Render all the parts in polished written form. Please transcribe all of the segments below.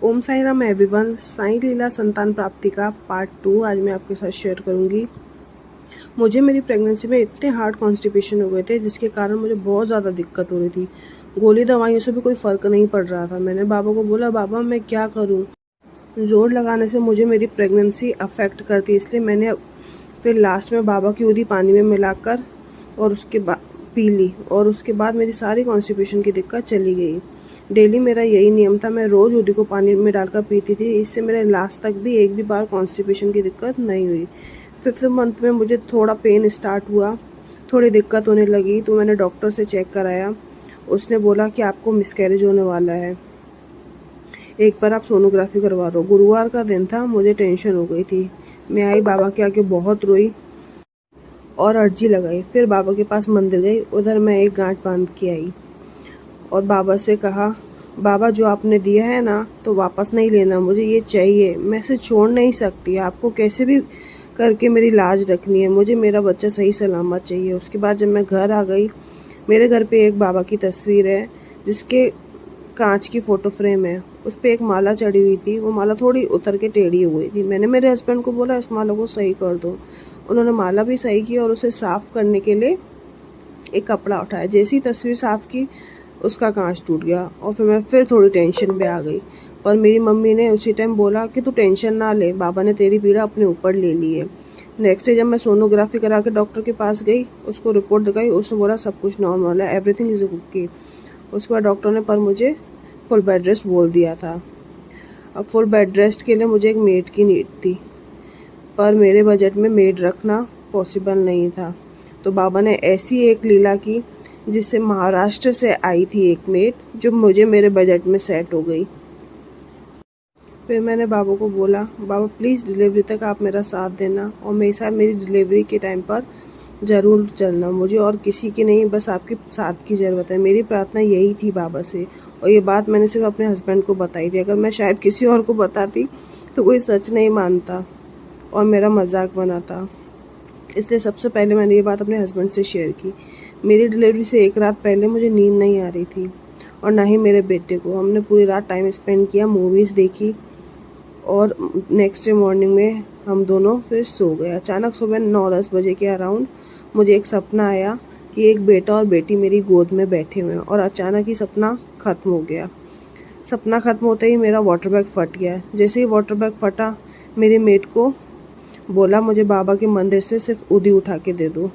ओम Sai Ram everyone. Sai लीला संतान प्राप्ति का पार्ट 2 आज मैं आपके साथ शेयर करूंगी। मुझे मेरी प्रेगनेंसी में इतने हार्ड कॉन्स्टिपेशन हो गए थे जिसके कारण मुझे बहुत ज़्यादा दिक्कत हो रही थी। गोली दवाइयों से भी कोई फ़र्क नहीं पड़ रहा था। मैंने बाबा को बोला, बाबा मैं क्या करूं? जोर लगाने से मुझे मेरी प्रेगनेंसी अफेक्ट करती, इसलिए मैंने फिर लास्ट में बाबा की उदी पानी में मिलाकर और उसके बाद पी ली, और उसके बाद मेरी सारी कॉन्स्टिपेशन की दिक्कत चली गई। डेली मेरा यही नियम था, मैं रोज़ उदी को पानी में डालकर पीती थी। इससे मेरे लास्ट तक भी एक भी बार कॉन्स्टिपेशन की दिक्कत नहीं हुई। 5th मंथ में मुझे थोड़ा पेन स्टार्ट हुआ, थोड़ी दिक्कत होने लगी, तो मैंने डॉक्टर से चेक कराया। उसने बोला कि आपको मिसकैरेज होने वाला है, एक बार आप सोनोग्राफी करवा लो। गुरुवार का दिन था, मुझे टेंशन हो गई थी। मैं आई, बाबा के आगे बहुत रोई और अर्जी लगाई। फिर बाबा के पास मंदिर गई, उधर मैं एक गांठ बांध के आई और बाबा से कहा, बाबा जो आपने दिया है ना तो वापस नहीं लेना, मुझे ये चाहिए, मैं इसे छोड़ नहीं सकती। आपको कैसे भी करके मेरी लाज रखनी है, मुझे मेरा बच्चा सही सलामत चाहिए। उसके बाद जब मैं घर आ गई, मेरे घर पे एक बाबा की तस्वीर है जिसके कांच की फ़ोटो फ्रेम है, उस पर एक माला चढ़ी हुई थी। वो माला थोड़ी उतर के टेढ़ी हो गई थी। मैंने मेरे हस्बैंड को बोला इस माला को सही कर दो। उन्होंने माला भी सही की और उसे साफ़ करने के लिए एक कपड़ा उठाया। जैसी तस्वीर साफ़ की उसका कांच टूट गया और फिर मैं फिर थोड़ी टेंशन पे आ गई। पर मेरी मम्मी ने उसी टाइम बोला कि तू टेंशन ना ले, बाबा ने तेरी पीड़ा अपने ऊपर ले ली है। नेक्स्ट डे जब मैं सोनोग्राफी करा के डॉक्टर के पास गई, उसको रिपोर्ट दिखाई, उसने बोला सब कुछ नॉर्मल है, एवरीथिंग इज़ ओके। उसके बाद डॉक्टर ने पर मुझे फुल बेड रेस्ट बोल दिया था। अब फुल बेड रेस्ट के लिए मुझे एक मेड की नीड थी, पर मेरे बजट में मेड रखना पॉसिबल नहीं था। तो बाबा ने ऐसी एक लीला की जिससे महाराष्ट्र से आई थी एक मेड, जो मुझे मेरे बजट में सेट हो गई। फिर मैंने बाबा को बोला, बाबा प्लीज़ डिलीवरी तक आप मेरा साथ देना और मेरे साथ मेरी डिलीवरी के टाइम पर ज़रूर चलना। मुझे और किसी की नहीं, बस आपके साथ की ज़रूरत है। मेरी प्रार्थना यही थी बाबा से, और ये बात मैंने सिर्फ अपने हस्बैंड को बताई थी। अगर मैं शायद किसी और को बताती तो कोई सच नहीं मानता और मेरा मजाक बनाता। इसलिए सबसे पहले मैंने ये बात अपने हस्बैंड से शेयर की। मेरी डिलीवरी से एक रात पहले मुझे नींद नहीं आ रही थी और ना ही मेरे बेटे को। हमने पूरी रात टाइम स्पेंड किया, मूवीज़ देखी और नेक्स्ट डे मॉर्निंग में हम दोनों फिर सो गए। अचानक सुबह 9-10 बजे के अराउंड मुझे एक सपना आया कि एक बेटा और बेटी मेरी गोद में बैठे हुए हैं, और अचानक ही सपना ख़त्म हो गया। सपना ख़त्म होते ही मेरा वाटर बैग फट गया। जैसे ही वाटर बैग फटा, मेरी मेट को बोला मुझे बाबा के मंदिर से सिर्फ उदी उठा के दे दो,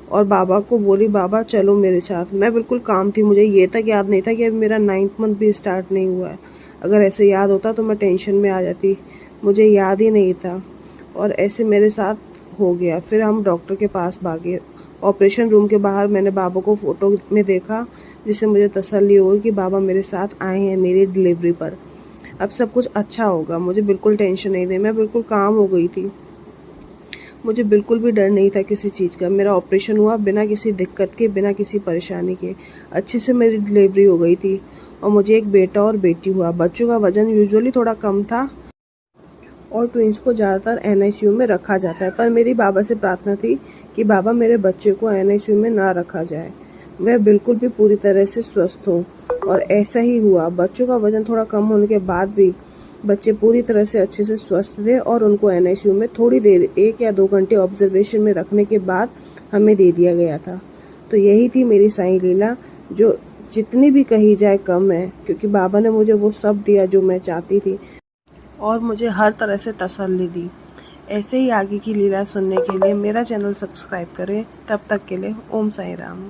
और बाबा को बोली बाबा चलो मेरे साथ। मैं बिल्कुल काम थी, मुझे ये तक याद नहीं था कि अभी मेरा 9th मंथ भी स्टार्ट नहीं हुआ है। अगर ऐसे याद होता तो मैं टेंशन में आ जाती, मुझे याद ही नहीं था और ऐसे मेरे साथ हो गया। फिर हम डॉक्टर के पास भागे। ऑपरेशन रूम के बाहर मैंने बाबा को फ़ोटो में देखा, जिससे मुझे तसल्ली हो गई कि बाबा मेरे साथ आए हैं मेरी डिलीवरी पर। अब सब कुछ अच्छा होगा, मुझे बिल्कुल टेंशन नहीं थी, मैं बिल्कुल काम हो गई थी। मुझे बिल्कुल भी डर नहीं था किसी चीज़ का। मेरा ऑपरेशन हुआ बिना किसी दिक्कत के, बिना किसी परेशानी के। अच्छे से मेरी डिलीवरी हो गई थी और मुझे एक बेटा और बेटी हुआ। बच्चों का वज़न यूजुअली थोड़ा कम था और ट्विंस को ज़्यादातर NICU में रखा जाता है, पर मेरी बाबा से प्रार्थना थी कि बाबा मेरे बच्चे को NICU में ना रखा जाए, वह बिल्कुल भी पूरी तरह से स्वस्थ हो। और ऐसा ही हुआ। बच्चों का वज़न थोड़ा कम होने के बाद भी बच्चे पूरी तरह से अच्छे से स्वस्थ थे और उनको NICU में थोड़ी देर 1 या 2 घंटे ऑब्जर्वेशन में रखने के बाद हमें दे दिया गया था। तो यही थी मेरी साईं लीला, जो जितनी भी कही जाए कम है, क्योंकि बाबा ने मुझे वो सब दिया जो मैं चाहती थी और मुझे हर तरह से तसल्ली दी। ऐसे ही आगे की लीला सुनने के लिए मेरा चैनल सब्सक्राइब करें। तब तक के लिए ओम साई राम।